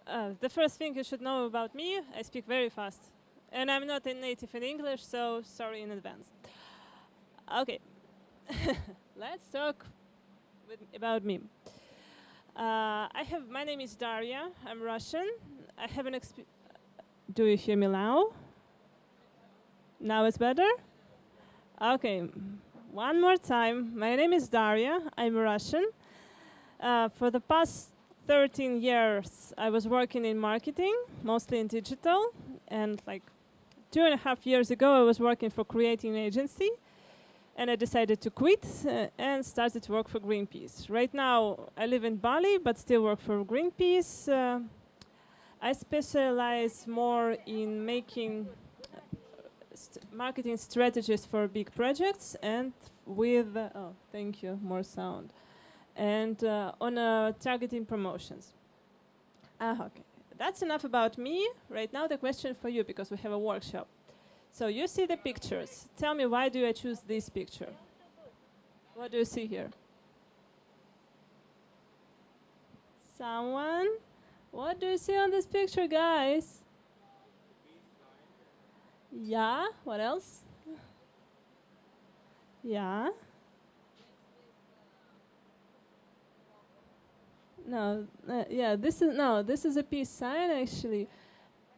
The first thing you should know about me, I speak very fast. And I'm not a native in English, so sorry in advance. Okay, let's talk about me. My name is Daria, I'm Russian. I have an Do you hear me now? Now it's better? Okay, one more time. My name is Daria, I'm Russian. For the past 13 years, I was working in marketing, mostly in digital. And like 2.5 years ago, I was working for creating an agency. And I decided to quit and started to work for Greenpeace. Right now, I live in Bali, but still work for Greenpeace. I specialize more in making marketing strategies for big projects and with, oh, thank you, more sound. And on targeting promotions. Okay, that's enough about me. Right now the question for you, because we have a workshop. So you see the pictures. Tell me, why do I choose this picture? What do you see here? Someone? What do you see on this picture, guys? Yeah, what else? Yeah. No, yeah, this is a peace sign actually,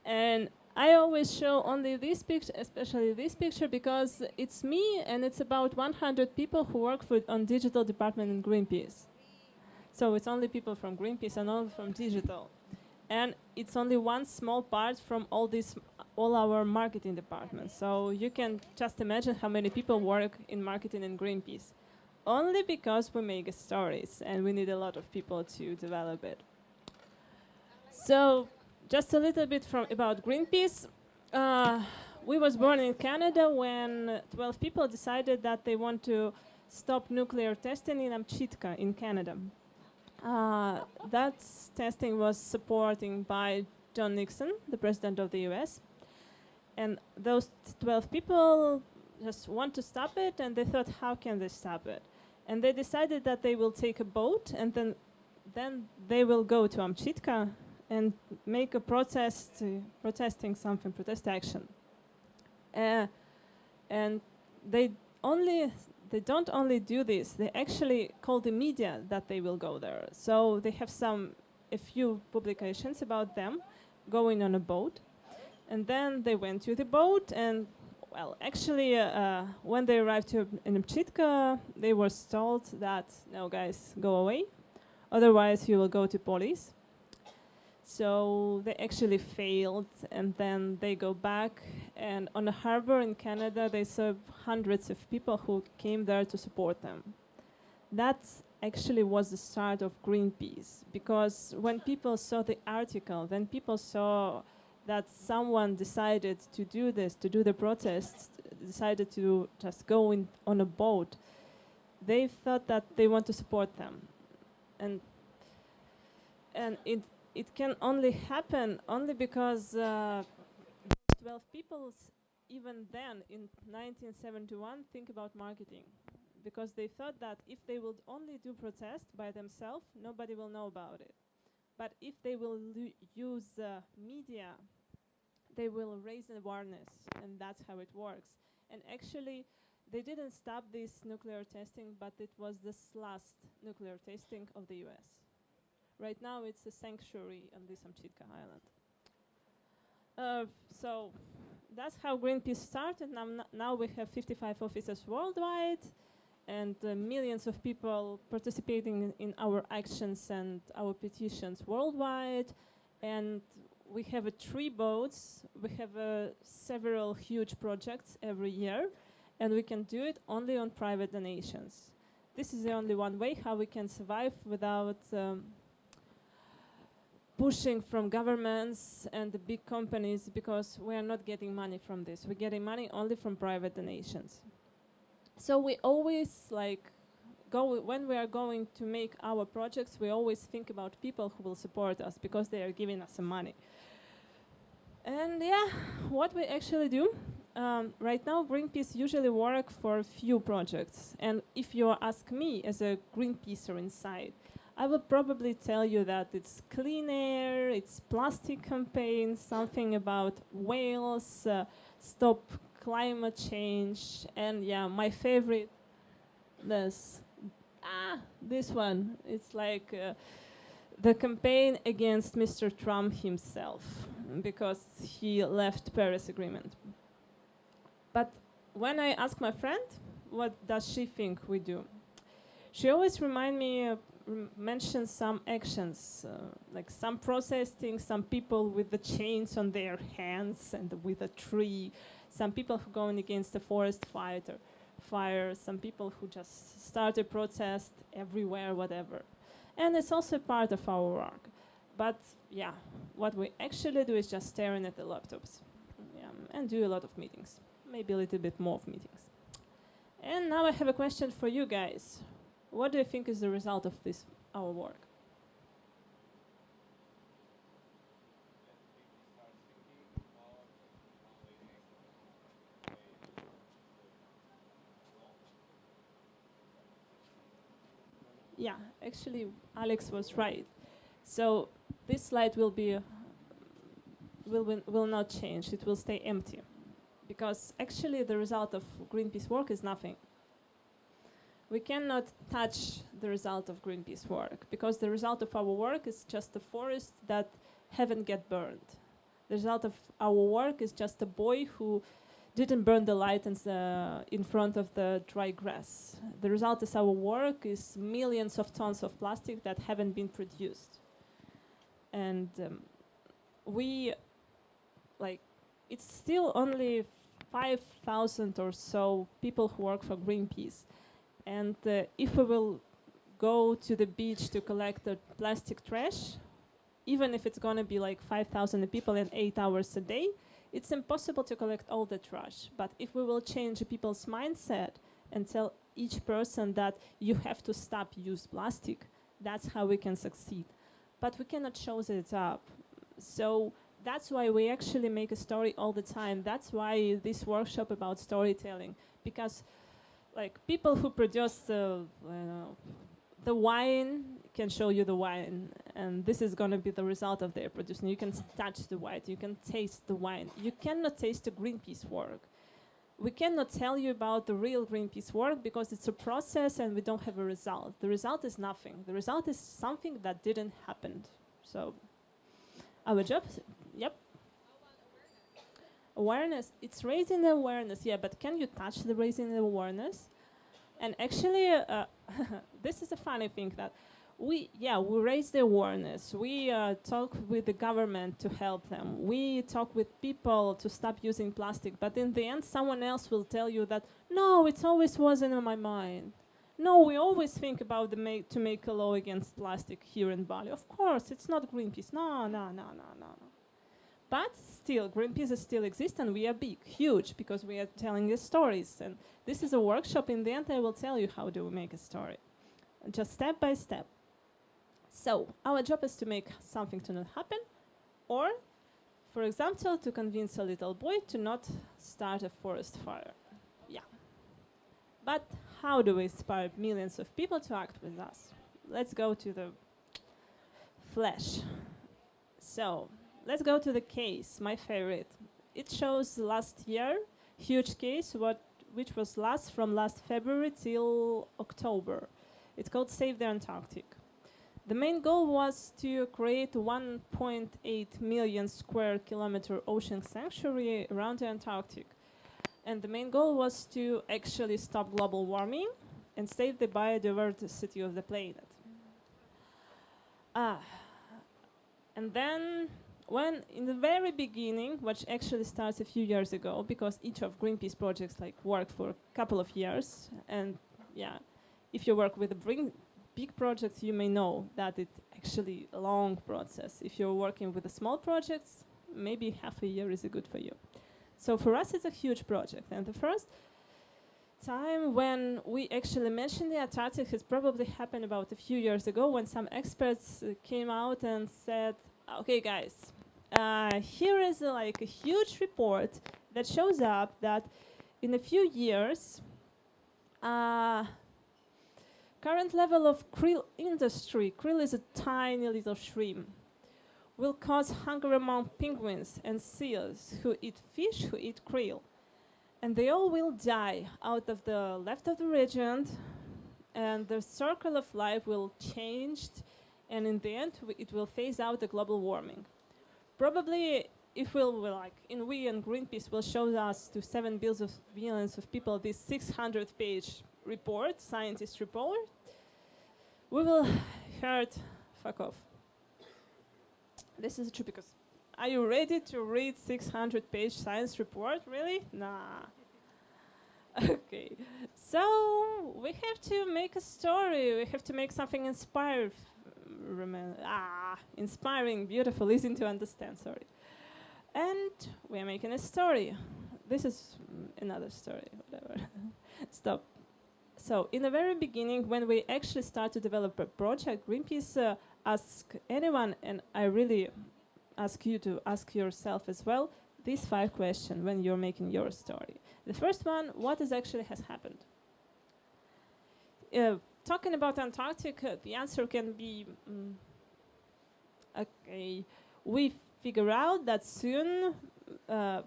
and I always show only this picture, especially this picture, because it's me and it's about 100 people who work on digital department in Greenpeace. So it's only people from Greenpeace and all from digital, and it's only one small part from all our marketing departments. So you can just imagine how many people work in marketing in Greenpeace. Only because we make stories and we need a lot of people to develop it. So just a little bit about Greenpeace. We was born in Canada when 12 people decided that they want to stop nuclear testing in Antarctica in Canada. That testing was supported by John Nixon, the president of the US. And those 12 people just want to stop it, and they thought, how can they stop it? And they decided that they will take a boat, and then they will go to Antarctica and make a protest action. And they don't only do this, they actually call the media that they will go there. So they have a few publications about them going on a boat. And then they went to the boat, and well, actually, when they arrived in Antarctica, they were told that, no, guys, go away. Otherwise, you will go to police. So they actually failed, and then they go back. And on a harbor in Canada, they saw hundreds of people who came there to support them. That actually was the start of Greenpeace, because when people saw the article, then people saw that someone decided to do this, to do the protests, decided to just go on a boat, they thought that they want to support them. And it can only happen only because 12 people, even then in 1971, think about marketing. Because they thought that if they would only do protest by themselves, nobody will know about it. But if they will use media, they will raise awareness, and that's how it works. And actually, they didn't stop this nuclear testing, but it was the last nuclear testing of the US. Right now, it's a sanctuary on this Antarctica island. So that's how Greenpeace started. Now we have 55 offices worldwide, and millions of people participating in our actions and our petitions worldwide. And we have 3 boats. We have several huge projects every year, and we can do it only on private donations. This is the only one way how we can survive without pushing from governments and the big companies, because we are not getting money from this. We're getting money only from private donations. So we always when we are going to make our projects, we always think about people who will support us, because they are giving us some money. And yeah, what we actually do, right now Greenpeace usually work for a few projects. And if you ask me as a Greenpeacer inside, I would probably tell you that it's clean air, it's plastic campaign, something about whales, stop climate change, and yeah, my favorite, this, this one. It's like the campaign against Mr. Trump himself, because he left Paris Agreement. But when I ask my friend, what does she think we do? She always mentions some actions, like some protesting, some people with the chains on their hands and with a tree, some people who going against the forest fire, some people who just start a protest everywhere, whatever. And it's also part of our work. But yeah, what we actually do is just staring at the laptops, and do a lot of meetings, maybe a little bit more of meetings. And now I have a question for you guys. What do you think is the result of this, our work? Yeah, actually, Alex was right. So this slide will not change. It will stay empty, because actually the result of Greenpeace work is nothing. We cannot touch the result of Greenpeace work, because the result of our work is just the forests that haven't get burned. The result of our work is just a boy who didn't burn the light in front of the dry grass. The result of our work is millions of tons of plastic that haven't been produced. And it's still only 5,000 or so people who work for Greenpeace. And if we will go to the beach to collect the plastic trash, even if it's going to be like 5,000 people and 8 hours a day, it's impossible to collect all the trash. But if we will change people's mindset and tell each person that you have to stop use plastic, that's how we can succeed. But we cannot show it up. So that's why we actually make a story all the time. That's why this workshop about storytelling, because like people who produce the wine can show you the wine, and this is going to be the result of their producing. You can touch the wine, you can taste the wine. You cannot taste the Greenpeace work. We cannot tell you about the real Greenpeace work because it's a process and we don't have a result. The result is nothing. The result is something that didn't happen. So our job, yep. Awareness, it's raising awareness, yeah, but can you touch the raising awareness? And actually, this is a funny thing that we raise the awareness. We talk with the government to help them. We talk with people to stop using plastic. But in the end, someone else will tell you that, no, it always wasn't on my mind. No, we always think about to make a law against plastic here in Bali. Of course, it's not Greenpeace. No. But still, Greenpeace still exists, and we are big, huge, because we are telling the stories. And this is a workshop. In the end, I will tell you how do we make a story, just step by step. So our job is to make something to not happen, or, for example, to convince a little boy to not start a forest fire. Yeah. But how do we inspire millions of people to act with us? Let's go to the flash. So let's go to the case, my favorite. It shows last year, huge case, which was from last February till October. It's called Save the Antarctic. The main goal was to create 1.8 million square kilometer ocean sanctuary around the Antarctic. And the main goal was to actually stop global warming and save the biodiversity of the planet. And then, when in the very beginning, which actually starts a few years ago, because each of Greenpeace projects worked for a couple of years, and yeah, if you work with a big projects, you may know that it's actually a long process. If you're working with the small projects, maybe half a year is good for you. So for us, it's a huge project. And the first time when we actually mentioned the Antarctic has probably happened about a few years ago, when some experts came out and said, okay, guys, here is a huge report that shows up that in a few years, Current level of krill industry, krill is a tiny little shrimp, will cause hunger among penguins and seals who eat fish, who eat krill. And they all will die out of the left of the region, and the circle of life will change, and in the end it will phase out the global warming. Probably if we and Greenpeace will show us to 7 billions of people this 600-page report, scientist report, we will heard, fuck off. This is true because, are you ready to read 600-page science report? Really? Nah. Okay. So we have to make a story. We have to make something inspiring, beautiful, easy to understand. Sorry. And we are making a story. This is another story. Whatever. Stop. So in the very beginning, when we actually start to develop a project, Greenpeace ask anyone, and I really ask you to ask yourself as well, these 5 questions when you're making your story. The first one, what actually has happened? Talking about Antarctica, the answer can be, okay, we figure out that soon the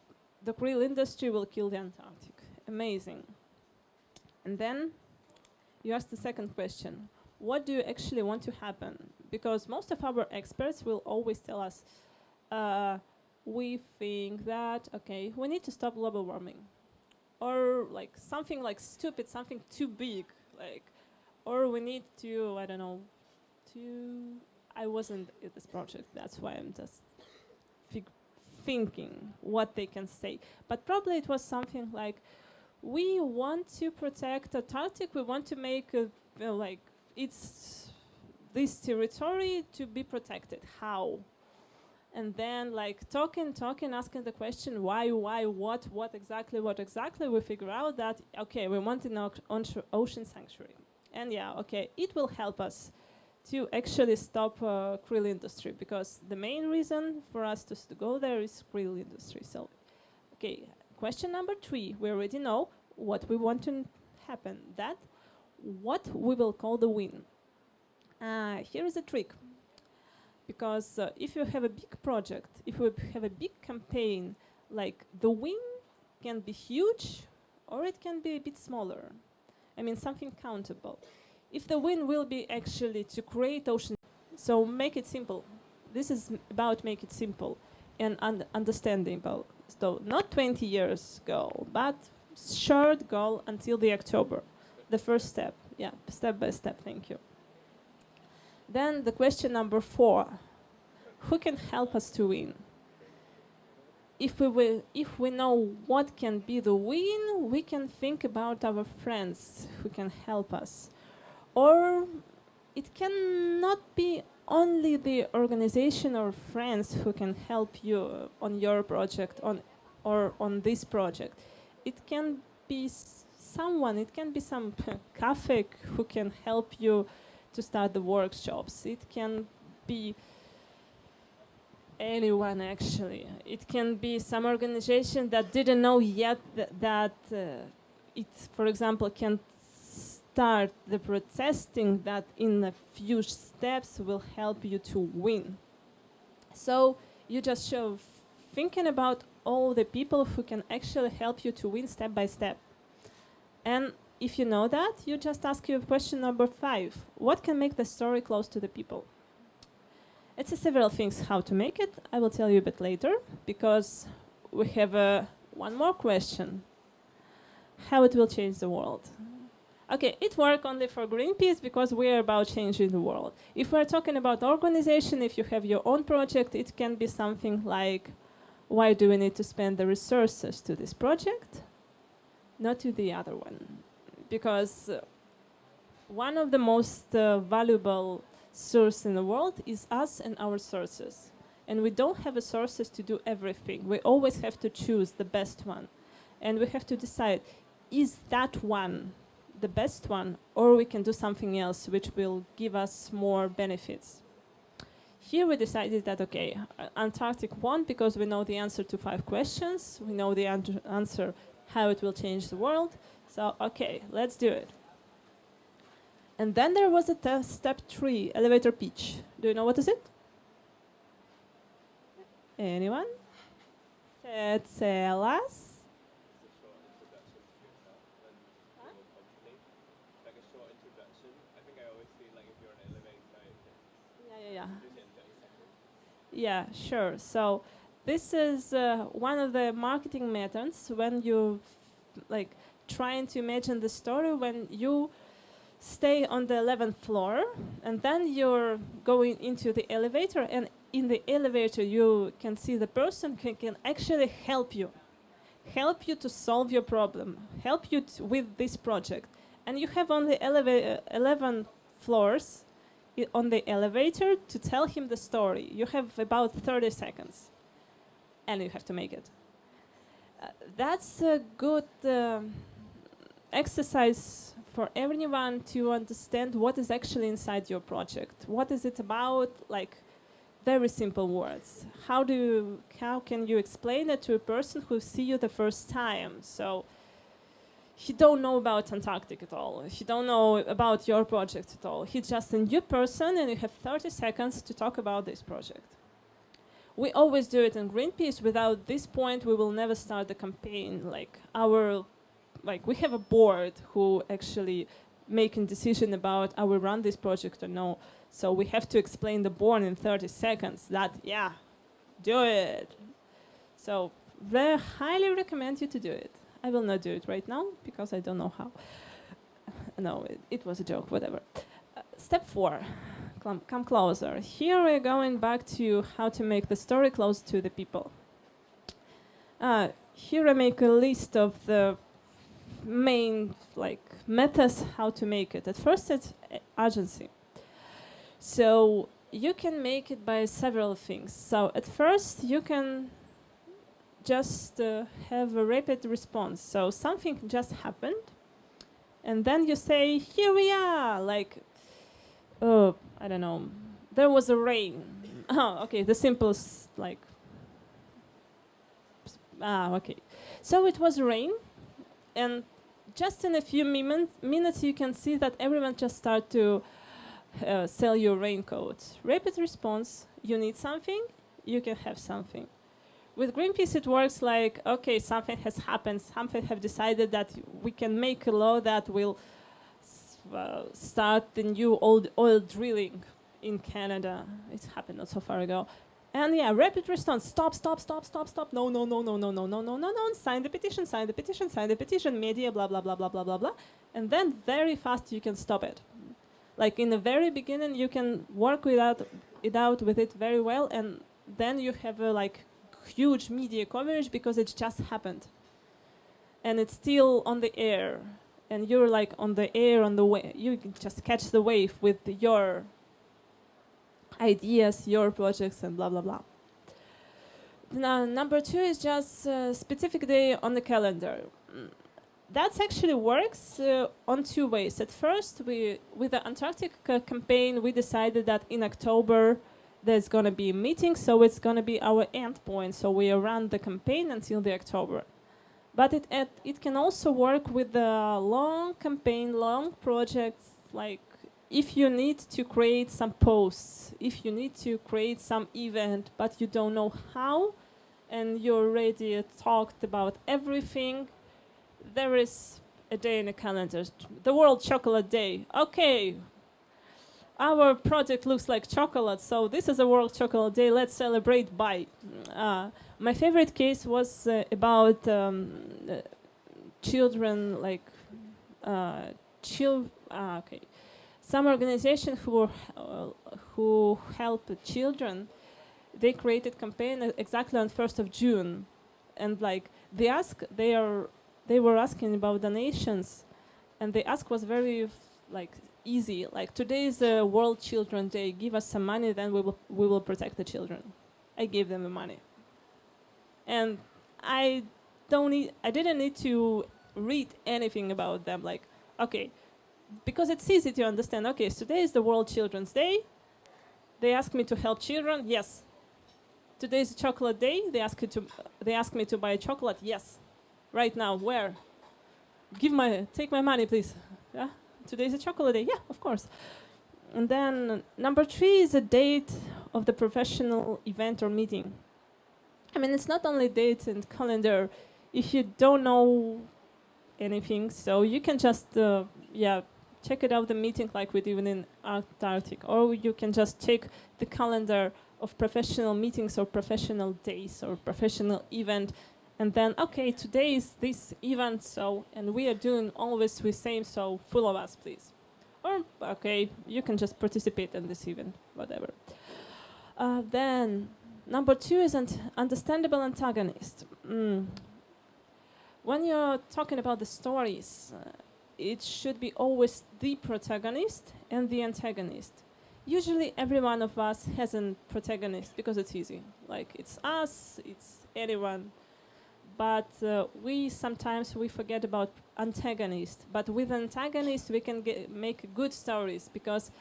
krill industry will kill the Antarctic. Amazing. And then you ask the second question, what do you actually want to happen? Because most of our experts will always tell us, we think that, okay, we need to stop global warming. Or like something like stupid, something too big. Or we need to, I don't know, I wasn't at this project, that's why I'm just thinking what they can say. But probably it was something like, we want to protect Antarctic, we want to make this territory to be protected. How? And then talking, asking the question, why, what exactly, we figure out that, okay, we want an ocean sanctuary. And yeah, okay, it will help us to actually stop krill industry, because the main reason for us to go there is krill industry. So, okay, question number 3, we already know what we want to happen, that what we will call the win. Here is a trick, because if you have a big project, if you have a big campaign, the win can be huge or it can be a bit smaller. I mean, something countable. If the win will be actually to create ocean, so make it simple. This is about make it simple and understandable. So not 20 years goal, but short goal until the October. The first step, yeah, step by step, thank you. Then the question number 4, who can help us to win? If we know what can be the win, we can think about our friends who can help us. Or it cannot be only the organization or friends who can help you on your project or on this project. It can be someone, it can be some cafe who can help you to start the workshops. It can be anyone, actually. It can be some organization that didn't know yet that it, for example, can start the protesting that in a few steps will help you to win. So you just show thinking about all the people who can actually help you to win step by step. And if you know that, you just ask your question number 5. What can make the story close to the people? It's several things how to make it. I will tell you a bit later, because we have one more question. How it will change the world? Okay, it works only for Greenpeace because we are about changing the world. If we're talking about organization, if you have your own project, it can be something like, why do we need to spend the resources to this project, not to the other one? Because one of the most valuable source in the world is us and our sources. And we don't have the sources to do everything. We always have to choose the best one. And we have to decide, is that one the best one, or we can do something else which will give us more benefits? Here we decided that, okay, Antarctic won because we know the answer to 5 questions. We know the answer how it will change the world. So, okay, let's do it. And then there was a step 3, elevator pitch. Do you know what is it? Anyone? Tell us. Yeah. Yeah, sure. So this is one of the marketing methods when you like trying to imagine the story when you stay on the 11th floor and then you're going into the elevator, and in the elevator you can see the person who can actually help you to solve your problem, help you with this project. And you have only 11 floors on the elevator to tell him the story. You have about 30 seconds and you have to make it. That's a good exercise for everyone to understand what is actually inside your project. What is it about? Like very simple words. How can you explain it to a person who see you the first time? So he don't know about Antarctic at all. He don't know about your project at all. He's just a new person and you have 30 seconds to talk about this project. We always do it in Greenpeace. Without this point, we will never start the campaign. We have a board who actually making decision about are we run this project or no. So we have to explain the board in 30 seconds that, yeah, do it. So very highly recommend you to do it. I will not do it right now because I don't know how. No, it was a joke, whatever. Step 4, come closer. Here we're going back to how to make the story close to the people. Here I make a list of the main methods how to make it. At first it's urgency. So you can make it by several things. So at first you can just have a rapid response. So something just happened and then you say, here we are, I don't know, there was a rain. Oh, okay, the simplest, okay. So it was rain, and just in a few minutes you can see that everyone just start to sell your raincoat. Rapid response, you need something, you can have something. With Greenpeace it works like, okay, something has happened, something have decided that we can make a law that will start the new oil drilling in Canada. It happened not so far ago. And yeah, rapid response, stop, no, sign the petition, media, blah, blah, blah, blah, blah, blah, blah. And then very fast you can stop it. Like in the very beginning, you can work it out with it very well, and then you have a huge media coverage because it just happened. And it's still on the air. And you're on the air, on the way. You can just catch the wave with your ideas, your projects, and blah, blah, blah. Now, number 2 is just a specific day on the calendar. That actually works on 2 ways. At first, with the Antarctic campaign, we decided that in October there's going to be a meeting, so it's going to be our end point. So we run the campaign until the October. But it can also work with the long campaign, long projects, if you need to create some posts, if you need to create some event, but you don't know how, and you already talked about everything, there is a day in the calendar, the World Chocolate Day. Okay, our project looks like chocolate, so this is a World Chocolate Day, let's celebrate by. My favorite case was about children, okay. Some organization who help children, they created campaign exactly on 1st of June, and they were asking about donations, and the ask was very easy. Today is the World Children Day. Give us some money, then we will protect the children. I gave them the money, and I didn't need to read anything about them. Okay. Because it's easy to understand, okay, so today is the World Children's Day. They ask me to help children, yes. Today is Chocolate Day. They ask me to buy chocolate, yes. Right now, where? Take my money, please. Yeah? Today is a chocolate day. Yeah, of course. And then number 3 is a date of the professional event or meeting. I mean, it's not only dates and calendar. If you don't know anything, so you can just check it out, the meeting like we did in Antarctic, or you can just check the calendar of professional meetings or professional days or professional event, and then okay, today is this event, so and we are doing always the same, so follow us please. Or okay, you can just participate in this event, whatever. Then number 2 is understandable antagonist. When you're talking about the stories, it should be always the protagonist and the antagonist. Usually every one of us has a protagonist because it's easy. Like it's us, it's anyone. But we sometimes forget about antagonist. But with antagonist we can make good stories because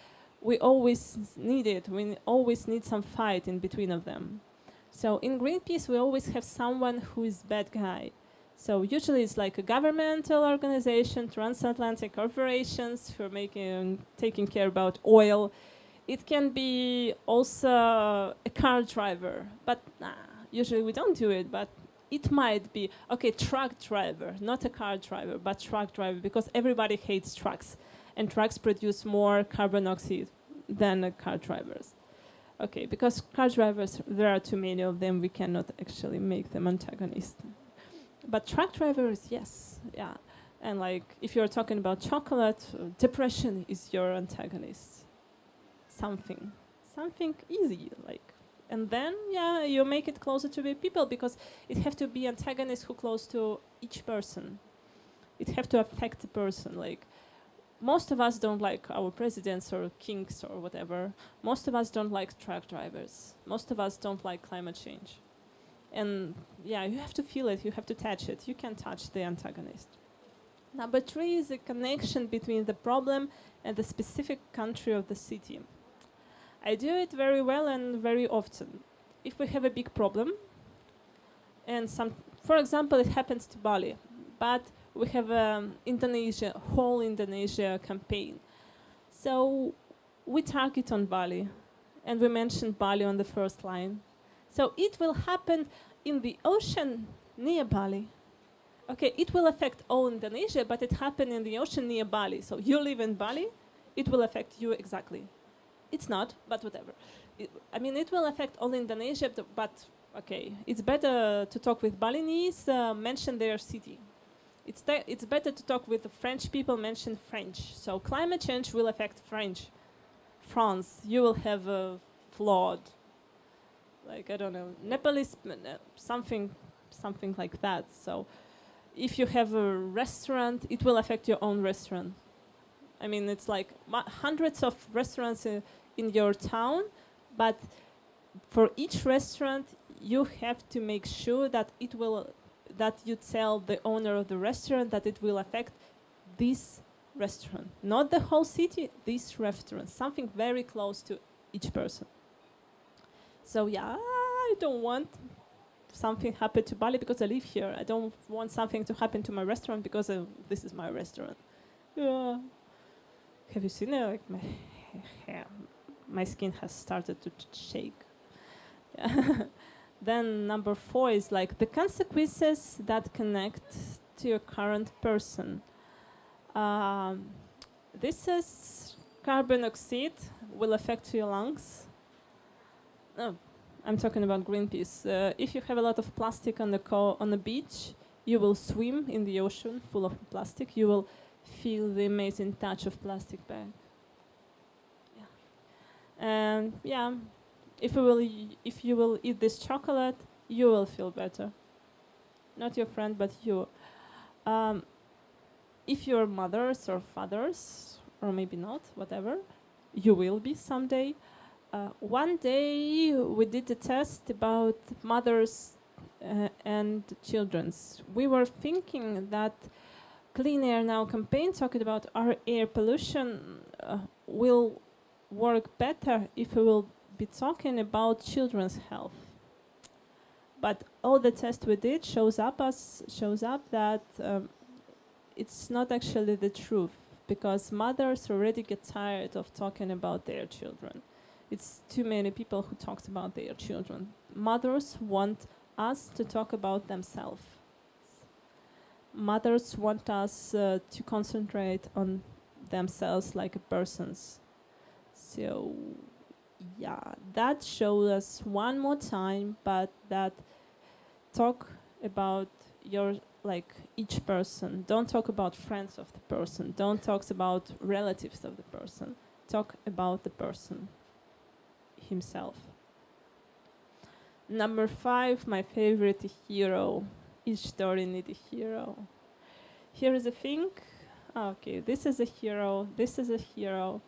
we always need it. We always need some fight in between of them. So in Greenpeace we always have someone who is bad guy. So usually it's like a governmental organization, transatlantic corporations who are taking care about oil. It can be also a car driver, but usually we don't do it, but it might be, okay, truck driver, not a car driver, but truck driver, because everybody hates trucks, and trucks produce more carbon dioxide than car drivers. Okay, because car drivers, there are too many of them, we cannot actually make them antagonists. But truck drivers, yes, yeah. And like, if you're talking about chocolate, depression is your antagonist. Something easy, like. And then, yeah, you make it closer to the people because it have to be antagonists who close to each person. It have to affect the person, like. Most of us don't like our presidents or kings or whatever. Most of us don't like truck drivers. Most of us don't like climate change. And yeah, you have to feel it, you have to touch it. You can touch the antagonist. Number 3 is a connection between the problem and the specific country of the city. I do it very well and very often. If we have a big problem, and for example, it happens to Bali, but we have whole Indonesia campaign. So we target on Bali, and we mention Bali on the first line. So it will happen in the ocean near Bali. Okay, it will affect all Indonesia, but it happened in the ocean near Bali. So you live in Bali, it will affect you exactly. It's not, but whatever. I mean, it will affect all Indonesia, but okay, it's better to talk with Balinese, mention their city. It's better to talk with the French people, mention French. So climate change will affect France, you will have a flood. Like, I don't know, Nepalese, something like that. So if you have a restaurant, it will affect your own restaurant. I mean, it's like hundreds of restaurants in your town, but for each restaurant, you have to make sure that that you tell the owner of the restaurant that it will affect this restaurant. Not the whole city, this restaurant. Something very close to each person. So yeah, I don't want something happen to Bali because I live here. I don't want something to happen to my restaurant because this is my restaurant. Yeah. Have you seen it? Like my hair, my skin has started to shake. Yeah. Then number 4 is like the consequences that connect to your current person. This is carbon dioxide will affect your lungs. No, I'm talking about Greenpeace. If you have a lot of plastic on the beach, you will swim in the ocean full of plastic. You will feel the amazing touch of plastic bag. Yeah. And yeah, if you will eat this chocolate, you will feel better. Not your friend, but you. If you're mothers or fathers, or maybe not, whatever, you will be someday. One day we did a test about mothers and children's. We were thinking that Clean Air Now campaign talking about our air pollution will work better if we will be talking about children's health. But all the tests we did shows up that it's not actually the truth. because mothers already get tired of talking about their children. It's too many people who talks about their children. Mothers want us to talk about themselves. Mothers want us to concentrate on themselves like a persons. So yeah, that shows us one more time, but that talk about your, like, each person. Don't talk about friends of the person. Don't talk about relatives of the person. Talk about the person himself. Number 5, my favorite hero. Each story needs a hero. Here is a thing. Okay, this is a hero. This is a hero.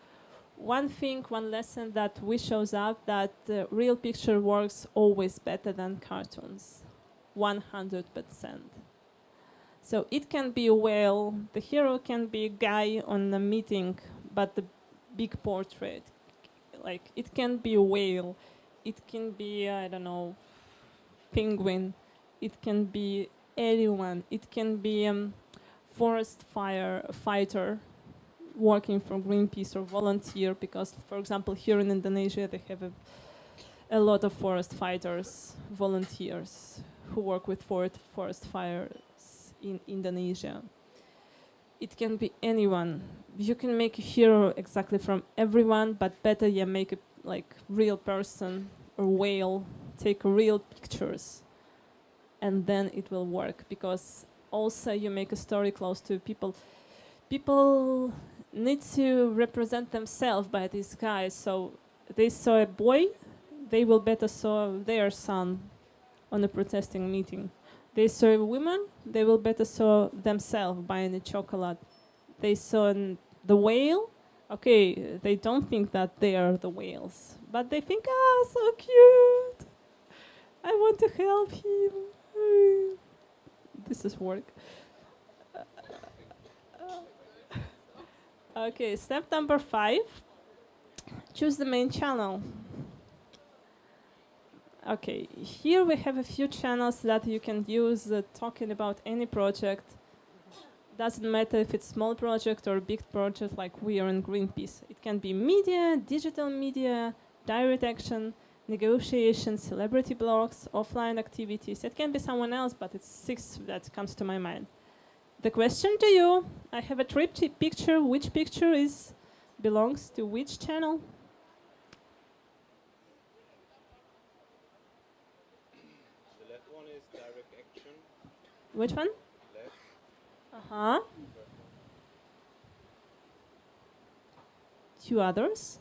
One thing, one lesson that we shows up that real picture works always better than cartoons. 100%. So it can be a whale. The hero can be a guy on a meeting, but the big portrait, like, it can be a whale. It can be, I don't know, penguin. It can be anyone. It can be forest fighter working for Greenpeace or volunteer, because, for example, here in Indonesia, they have a lot of forest fighters, volunteers, who work with forest fires in Indonesia. It can be anyone. You can make a hero exactly from everyone, but better you make a, like, real person or whale, take real pictures, and then it will work, because also you make a story close to people. People need to represent themselves by this guy, so they saw a boy, they will better saw their son on a protesting meeting. They saw a woman, they will better saw themselves buying a chocolate. They saw the whale, okay, they don't think that they are the whales, but they think, ah, so cute, I want to help him. This is work. Okay, step number 5, choose the main channel. Okay, here we have a few channels that you can use talking about any project. Doesn't matter if it's small project or big project like we are in Greenpeace. It can be media, digital media, direct action, negotiation, celebrity blogs, offline activities. It can be someone else, but it's 6 that comes to my mind. The question to you, I have a triptych picture. Which picture belongs to which channel? The left one is direct action. Which one? Left. Uh-huh. 2 others.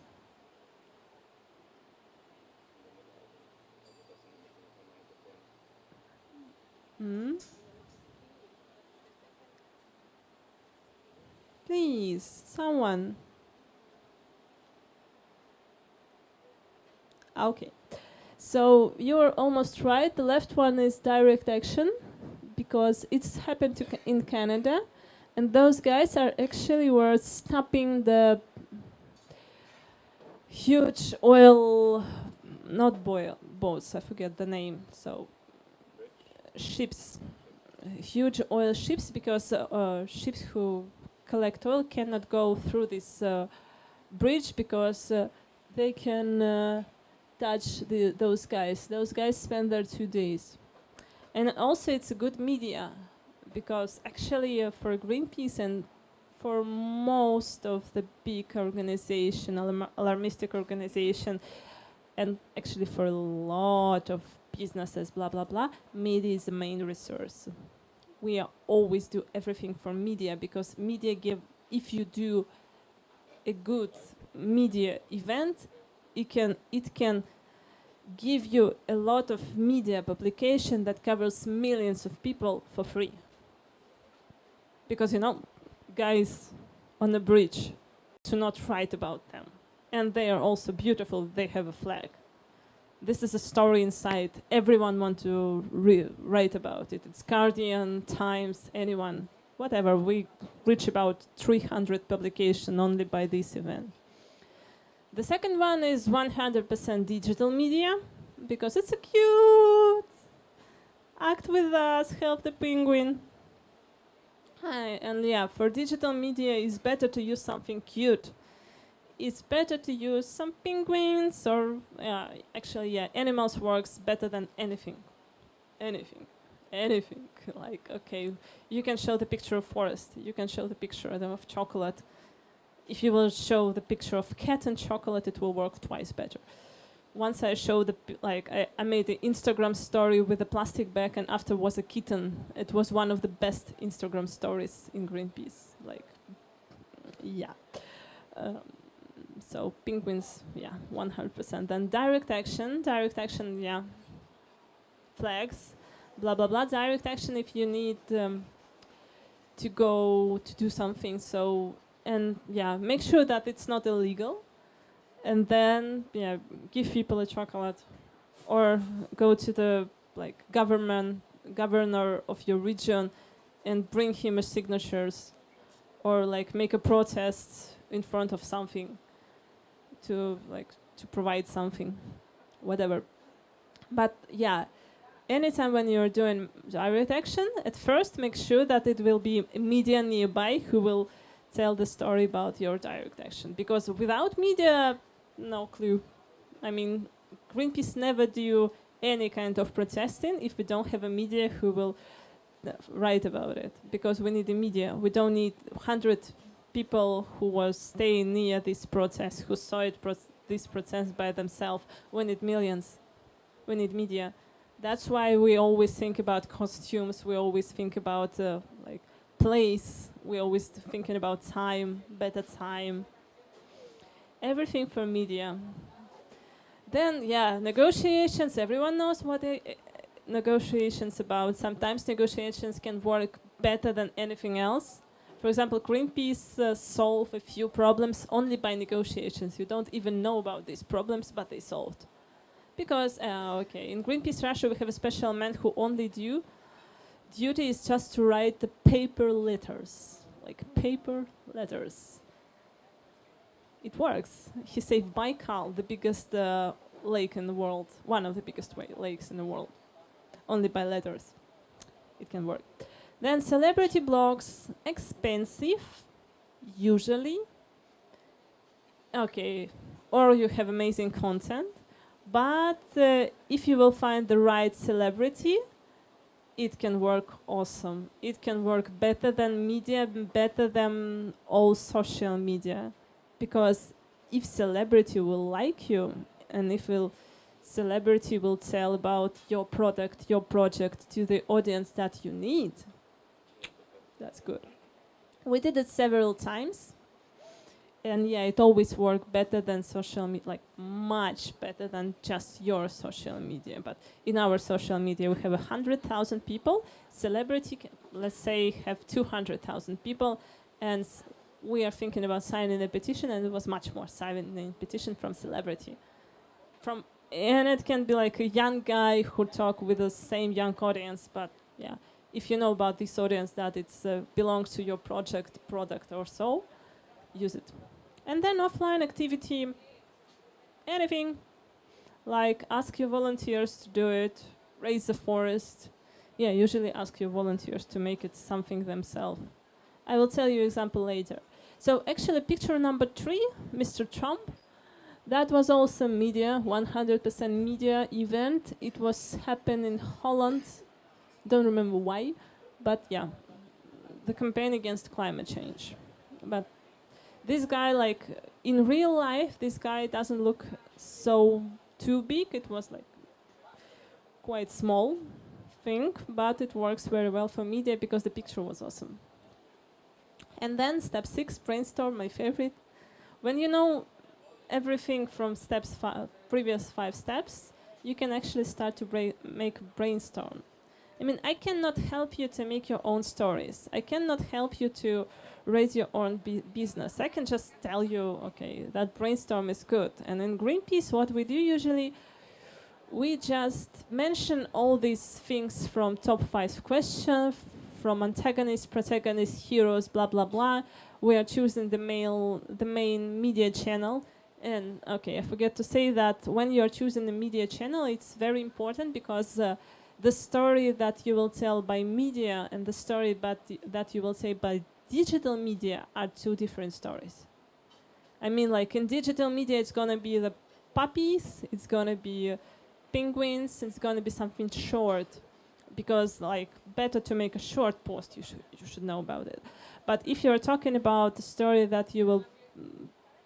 Please, someone. Okay. So you're almost right. The left one is direct action, because it's happened in Canada, and those guys are actually were stopping the huge oil, not boats, I forget the name. So ships, huge oil ships, because ships who collect oil cannot go through this bridge, because they can touch those guys. Those guys spend there 2 days. And also it's a good media, because actually for Greenpeace and for most of the big organization, alarmistic organization, and actually for a lot of businesses, blah, blah, blah, media is the main resource. We always do everything for media, because media give, if you do a good media event, it can give you a lot of media publication that covers millions of people for free. Because, you know, guys on the bridge, to not write about them. And they are also beautiful, they have a flag. This is a story inside. Everyone wants to write about it. It's Guardian, Times, anyone, whatever. We reach about 300 publications only by this event. The second one is 100% digital media, because it's a cute. Act with us, help the penguin. Hi, and yeah, for digital media, it's better to use something cute. It's better to use some penguins or, actually, yeah, animals works better than anything. Anything. Anything. Like, okay, you can show the picture of forest. You can show the picture of chocolate. If you will show the picture of cat and chocolate, it will work twice better. Once I showed I made an Instagram story with a plastic bag, and after was a kitten. It was one of the best Instagram stories in Greenpeace. Like, yeah. So penguins, yeah, 100%. Then direct action, yeah, flags, blah blah blah. Direct action if you need to go to do something. So, and yeah, make sure that it's not illegal. And then, yeah, give people a chocolate, or go to the governor of your region, and bring him a signatures, or like make a protest in front of something, to provide something, whatever. But yeah, anytime when you're doing direct action, at first make sure that it will be media nearby who will tell the story about your direct action, because without media, no clue. I mean, Greenpeace never do any kind of protesting if we don't have a media who will write about it, because we need the media. We don't need 100 people who was staying near this protest, who saw this protest by themselves. We need millions. We need media. That's why we always think about costumes. We always think about place. We always thinking about time, better time. Everything for media. Then, yeah, negotiations. Everyone knows what negotiations about. Sometimes negotiations can work better than anything else. For example, Greenpeace solve a few problems only by negotiations. You don't even know about these problems, but they solved. Because, in Greenpeace Russia, we have a special man who only duty is just to write the paper letters. Like paper letters. It works. He saved Baikal, the biggest lake in the world, one of the biggest lakes in the world, only by letters. It can work. Then celebrity blogs, expensive, usually. Okay, or you have amazing content, but if you will find the right celebrity, it can work awesome. It can work better than media, better than all social media. Because if celebrity will like you, and if celebrity will tell about your product, your project to the audience that you need, that's good. We did it several times, and yeah, it always worked better than social media, like much better than just your social media. But in our social media, we have 100,000 people. Celebrity, let's say, have 200,000 people, and we are thinking about signing a petition, and it was much more signing a petition from celebrity. And it can be like a young guy who talk with the same young audience, but yeah, if you know about this audience that it belongs to your product or so, use it. And then offline activity, anything, like ask your volunteers to do it, raise the forest. Yeah, usually ask your volunteers to make it something themselves. I will tell you example later. So actually picture number 3, Mr. Trump, that was also media, 100% media event. It was happened in Holland, don't remember why, but yeah, the campaign against climate change. But this guy, like in real life, this guy doesn't look so too big. It was like quite small thing, but it works very well for media because the picture was awesome. And then step 6, brainstorm, my favorite. When you know everything from previous 5 steps, you can actually start to make brainstorm. I mean, I cannot help you to make your own stories. I cannot help you to raise your own business. I can just tell you, okay, that brainstorm is good. And in Greenpeace, what we do usually, we just mention all these things from top 5 questions, from antagonist, protagonist, heroes, blah, blah, blah. We are choosing the main media channel. And okay, I forget to say that when you are choosing the media channel, it's very important because the story that you will tell by media and the story that you will say by digital media are two different stories. I mean, like in digital media, it's gonna be the puppies, it's gonna be penguins, it's gonna be something short, because like better to make a short post, you should know about it. But if you're talking about the story that you will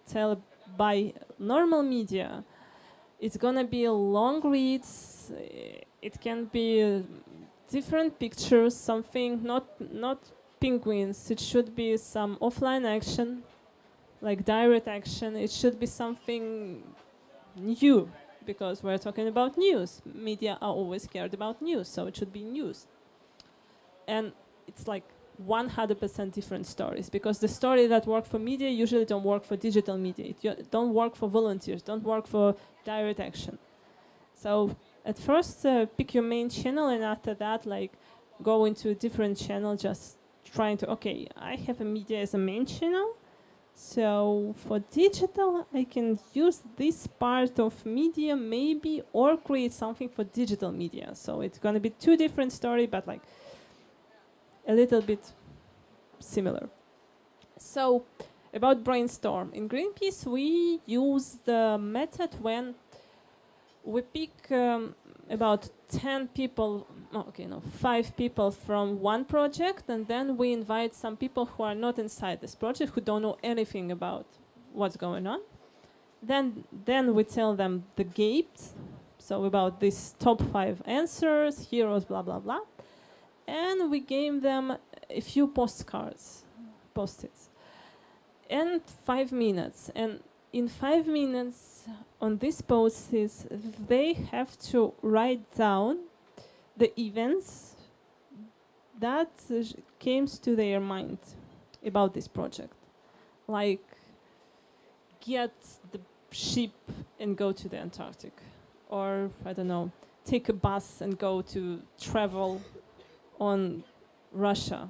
tell by normal media, it's gonna be long reads. It can be different pictures, something not penguins. It should be some offline action, like direct action. It should be something new, because we're talking about news. Media are always scared about news, so it should be news. And it's like 100% different stories, because the story that work for media usually don't work for digital media. It don't work for volunteers, don't work for direct action. So at first pick your main channel, and after that like go into a different channel, just trying to, okay, I have a media as a main channel, so for digital I can use this part of media maybe, or create something for digital media. So it's going to be two different stories, but like a little bit similar. So about brainstorm. In Greenpeace we use the method when we pick about 10 people, 5 people from one project, and then we invite some people who are not inside this project, who don't know anything about what's going on. Then we tell them the gates, so about these top 5 answers, heroes, blah, blah, blah. And we gave them a few postcards, post-its, and 5 minutes. And in 5 minutes on these post-its, they have to write down the events that came to their mind about this project. Like, get the ship and go to the Antarctic. Or, I don't know, take a bus and go to travel on Russia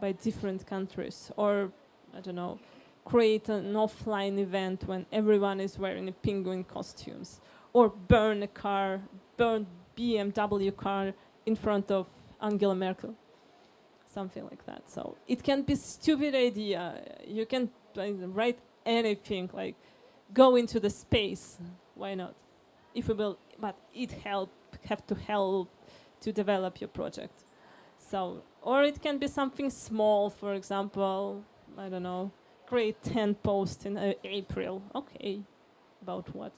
by different countries, or I don't know, create an offline event when everyone is wearing penguin costumes, or burn a car, burn BMW car in front of Angela Merkel, something like that. So it can be stupid idea. You can write anything, like go into the space. Why not? If we will, but it have to help to develop your project. So, or it can be something small, for example, I don't know, create 10 posts in April. Okay, about what?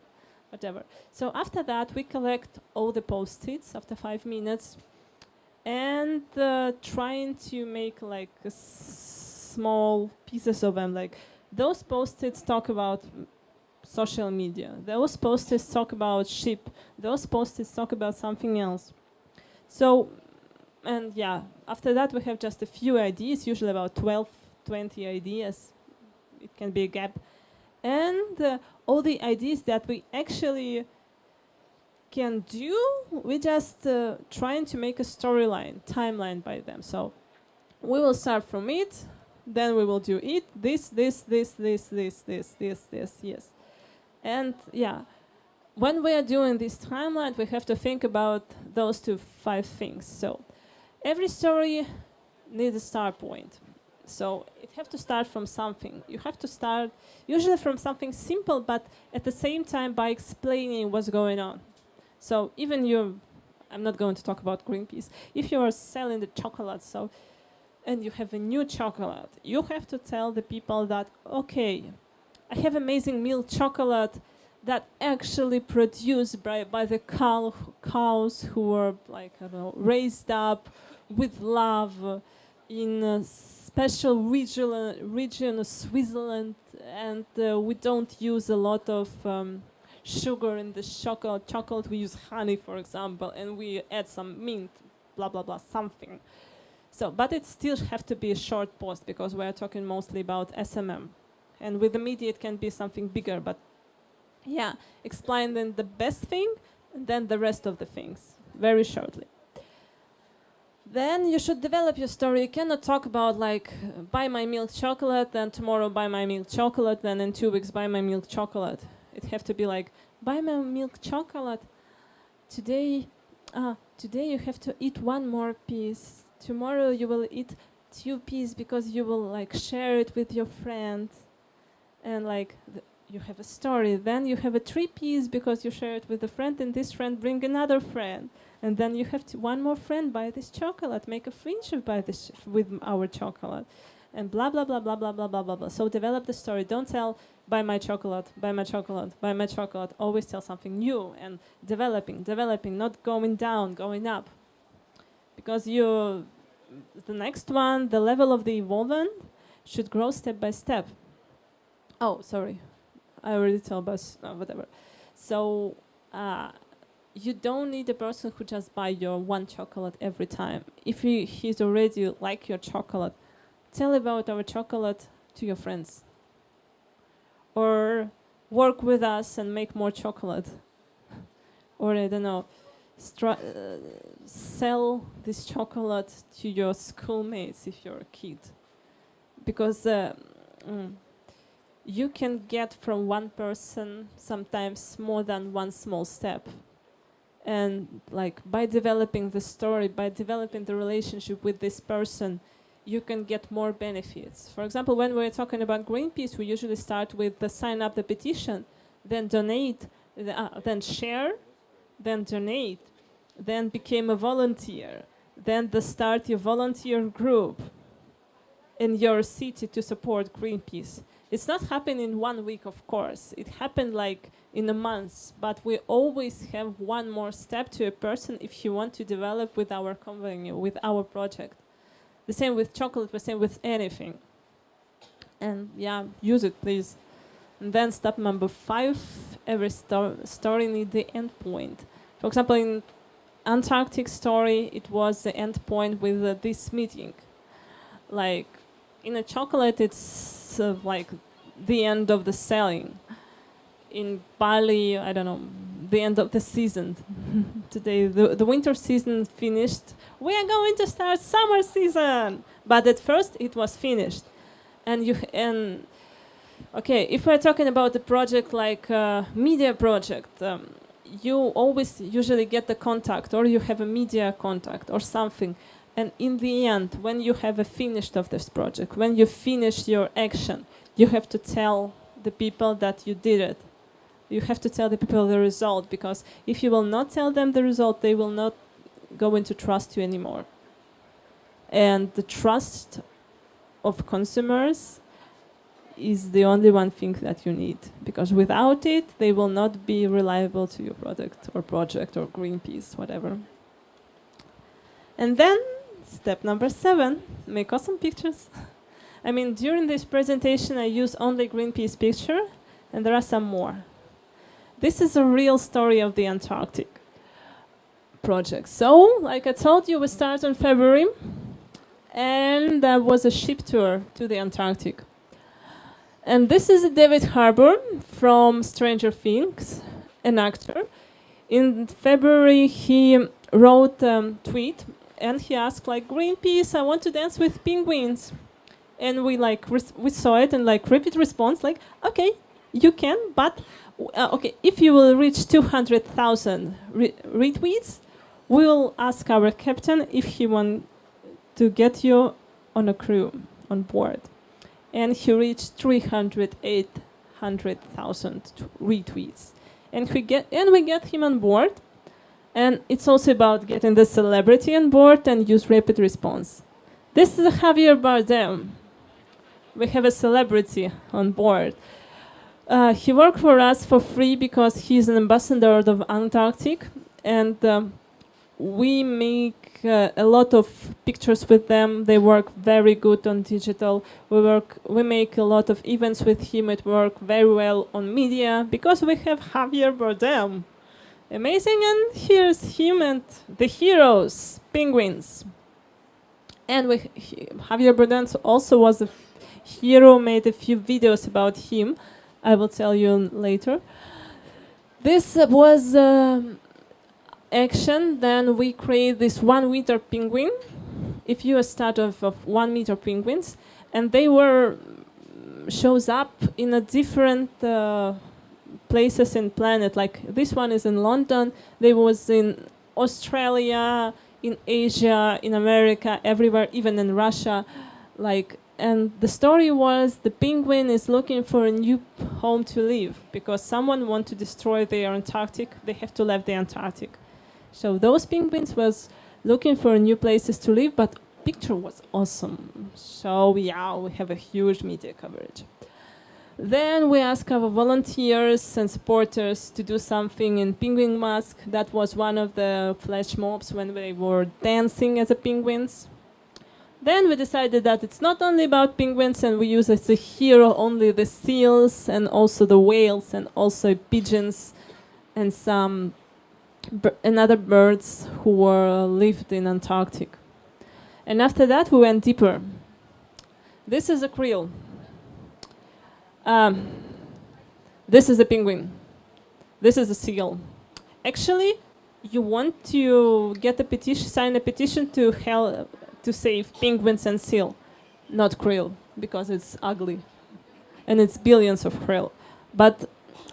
Whatever. So after that, we collect all the post-its after 5 minutes, and trying to make like small pieces of them. Like those post-its talk about social media. Those post-its talk about ship. Those post-its talk about something else. So. And yeah, after that we have just a few ideas, usually about 12, 20 ideas. It can be a gap. And all the ideas that we actually can do, we just trying to make a storyline, timeline by them. So we will start from it, then we will do it, this, yes. And yeah, when we are doing this timeline, we have to think about those 5 things. So every story needs a start point. So it has to start from something. You have to start usually from something simple, but at the same time by explaining what's going on. So even I'm not going to talk about Greenpeace. If you are selling the chocolate, and you have a new chocolate, you have to tell the people that, okay, I have amazing milk chocolate that actually produced by the cows who were like, I don't know, raised up with love in a special region of Switzerland, and we don't use a lot of sugar in the chocolate. We use honey, for example, and we add some mint, blah, blah, blah, something. So, but it still have to be a short post, because we're talking mostly about SMM. And with the media, it can be something bigger, but yeah, explain then the best thing, and then the rest of the things, very shortly. Then you should develop your story. You cannot talk about like, buy my milk chocolate, then tomorrow buy my milk chocolate, then in 2 weeks buy my milk chocolate. It have to be like, buy my milk chocolate. Today today you have to eat one more piece. Tomorrow you will eat 2 pieces because you will like share it with your friend. And like you have a story. Then you have a 3 piece because you share it with a friend, and this friend bring another friend. And then you have to one more friend buy this chocolate, make a friendship by this with our chocolate. And blah, blah, blah, blah, blah, blah, blah, blah, blah. So develop the story. Don't tell, buy my chocolate, buy my chocolate, buy my chocolate. Always tell something new and developing, not going down, going up. Because the next one, the level of the evolvement should grow step by step. Oh, sorry. I already told, but whatever. So you don't need a person who just buy your one chocolate every time. If he's already like your chocolate, tell about our chocolate to your friends. Or work with us and make more chocolate. Or I don't know, sell this chocolate to your schoolmates if you're a kid. Because you can get from one person sometimes more than one small step. And like by developing the story, by developing the relationship with this person, you can get more benefits. For example, when we're talking about Greenpeace, we usually start with the sign up the petition, then donate, then share, then donate, then become a volunteer, then start your volunteer group in your city to support Greenpeace. It's not happening in 1 week, of course. It happened like in a month, but we always have one more step to a person if you want to develop with our company, with our project. The same with chocolate, the same with anything. And yeah, use it, please. And then step number 5, every story needs the end point. For example, in Antarctic story, it was the end point with this meeting. Like, in a chocolate, it's like the end of the selling. In Bali, I don't know, the end of the season. Today, the winter season finished. We are going to start summer season. But at first, it was finished. And okay, if we're talking about a project like a media project, you always usually get the contact, or you have a media contact or something. And in the end, when you have a finished of this project, when you finish your action, you have to tell the people that you did it. You have to tell the people the result, because if you will not tell them the result, they will not go into trust you anymore. And the trust of consumers is the only one thing that you need, because without it, they will not be reliable to your product or project or Greenpeace, whatever. And then, step number 7, make awesome pictures. I mean, during this presentation, I use only Greenpeace picture, and there are some more. This is a real story of the Antarctic project. So, like I told you, we start in February, and there was a ship tour to the Antarctic. And this is David Harbour from Stranger Things, an actor. In February, he wrote a tweet, and he asked, like, Greenpeace, I want to dance with penguins. And we saw it, and like repeat response, like, okay, you can, but okay, if you will reach 200,000 retweets, we will ask our captain if he wants to get you on a crew, on board. And he reached 800,000 retweets. And we get him on board. And it's also about getting the celebrity on board and use rapid response. This is Javier Bardem. We have a celebrity on board. He worked for us for free because he's an ambassador of Antarctic, and we make a lot of pictures with them. They work very good on digital. We make a lot of events with him. It works very well on media because we have Javier Bardem. Amazing, and here's him and the heroes, penguins. And Javier Bardem also was a hero, made a few videos about him. I will tell you later. This was action. Then we create this 1 meter penguin. If you start of 1 meter penguins, and they shows up in a different places in planet. Like this one is in London. They was in Australia, in Asia, in America, everywhere, even in Russia. And the story was the penguin is looking for a new home to live because someone wants to destroy their Antarctic. They have to leave the Antarctic. So those penguins was looking for new places to live, but picture was awesome. So yeah, we have a huge media coverage. Then we asked our volunteers and supporters to do something in penguin mask. That was one of the flash mobs when they were dancing as a penguins. Then we decided that it's not only about penguins, and we use as a hero only the seals and also the whales and also pigeons and some and other birds who lived in Antarctic. And after that we went deeper. This is a krill. This is a penguin. This is a seal. Actually, you want to get a petition, sign a petition to save penguins and seal, not krill, because it's ugly, and it's billions of krill. But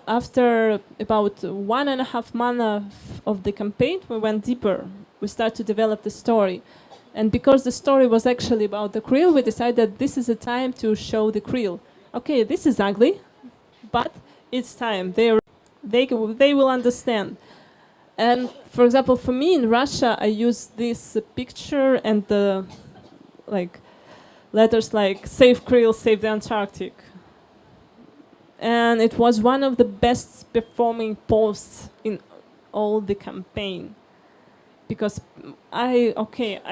after about 1.5 months of the campaign, we went deeper. We started to develop the story. And because the story was actually about the krill, we decided this is a time to show the krill. Okay, this is ugly, but it's time. They will understand. And for example, for me in Russia, I use this picture and the letters like "Save krill, save the Antarctic." And it was one of the best performing posts in all the campaign. Because I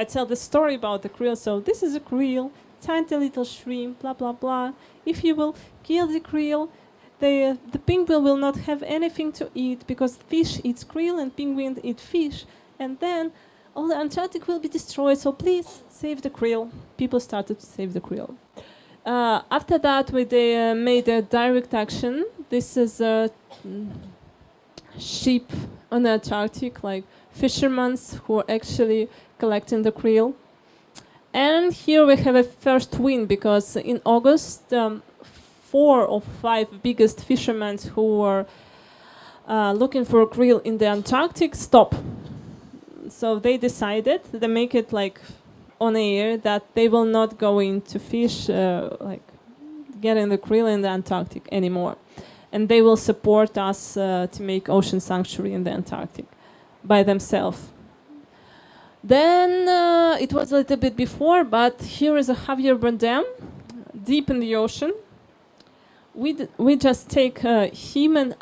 tell the story about the krill. So this is a krill, tiny little shrimp, blah, blah, blah. If you will kill the krill, the penguin will not have anything to eat because fish eats krill and penguin eat fish. And then all the Antarctic will be destroyed. So please save the krill. People started to save the krill. After that, we made a direct action. This is a ship on the Antarctic, like fishermen who are actually collecting the krill. And here we have a first win because in August, 4 or 5 biggest fishermen who were looking for a krill in the Antarctic stop. So they decided, they make it like on air that they will not go into fish, getting the krill in the Antarctic anymore. And they will support us to make ocean sanctuary in the Antarctic by themselves. Then it was a little bit before, but here is a Javier Bardem, deep in the ocean. We just take him and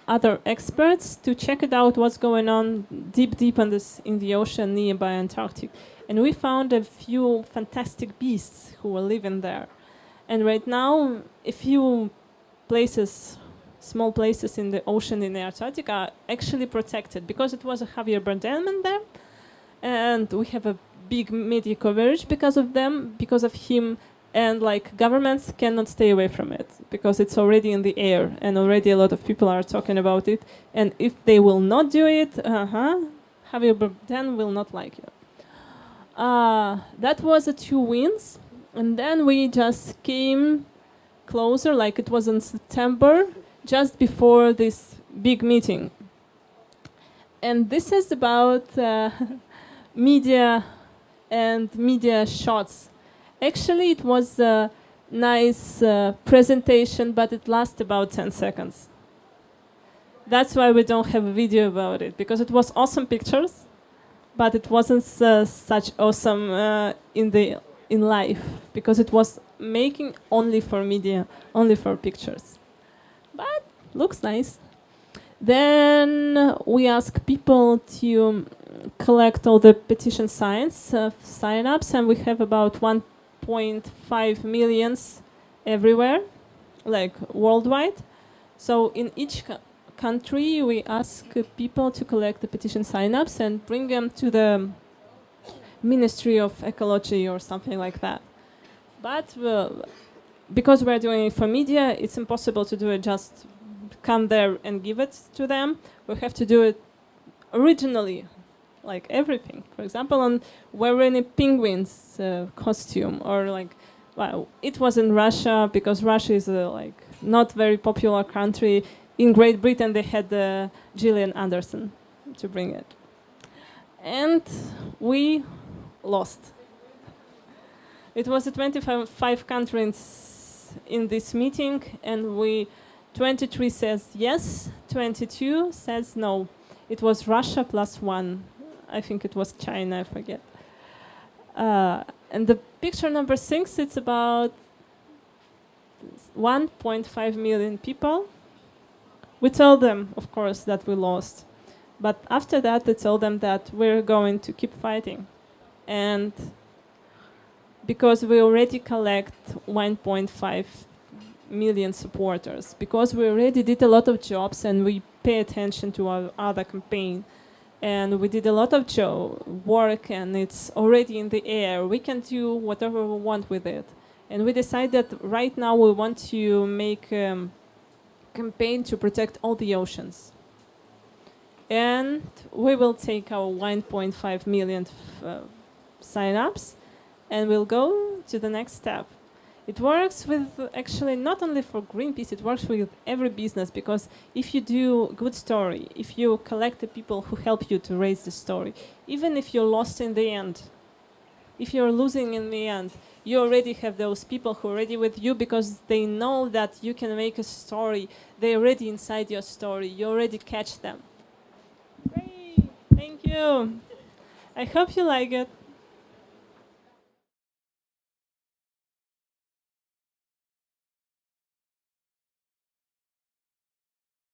other experts to check it out what's going on deep in the ocean nearby Antarctic. And we found a few fantastic beasts who were living there. And right now, a few places, small places in the ocean in the Antarctic are actually protected because it was a Javier Bardem in there. And we have a big media coverage because of them, because of him. And governments cannot stay away from it because it's already in the air and already a lot of people are talking about it. And if they will not do it, Javier Bardem will not like it. That was the 2 wins. And then we just came closer, like it was in September, just before this big meeting. And this is about media and media shots. Actually, it was a nice presentation, but it lasted about 10 seconds. That's why we don't have a video about it, because it was awesome pictures, but it wasn't such awesome in life, because it was making only for media, only for pictures. But looks nice. Then we ask people to collect all the petition sign-ups, and we have about 1.5 million everywhere, worldwide. So in each country, we ask people to collect the petition sign-ups and bring them to the Ministry of Ecology or something like that. But because we're doing it for media, it's impossible to do it just come there and give it to them. We have to do it originally, like everything. For example, on wearing a penguin's costume, or it was in Russia because Russia is a not very popular country. In Great Britain, they had Gillian Anderson to bring it. and we lost. It was 25 countries in this meeting, and 23 says yes, 22 says no. It was Russia plus one. I think it was China, I forget. And the picture number 6, it's about 1.5 million people. We told them, of course, that we lost. But after that, they told them that we're going to keep fighting. And because we already collect 1.5 million supporters, because we already did a lot of jobs and we pay attention to our other campaign, and we did a lot of work, and it's already in the air, we can do whatever we want with it. And we decided that right now we want to make a campaign to protect all the oceans. And we will take our 1.5 million sign-ups, and we'll go to the next step. It works with, actually, not only for Greenpeace, it works with every business, because if you do a good story, if you collect the people who help you to raise the story, even if you're lost in the end, if you're losing in the end, you already have those people who are already with you because they know that you can make a story. They're already inside your story. You already catch them. Great. Thank you. I hope you like it.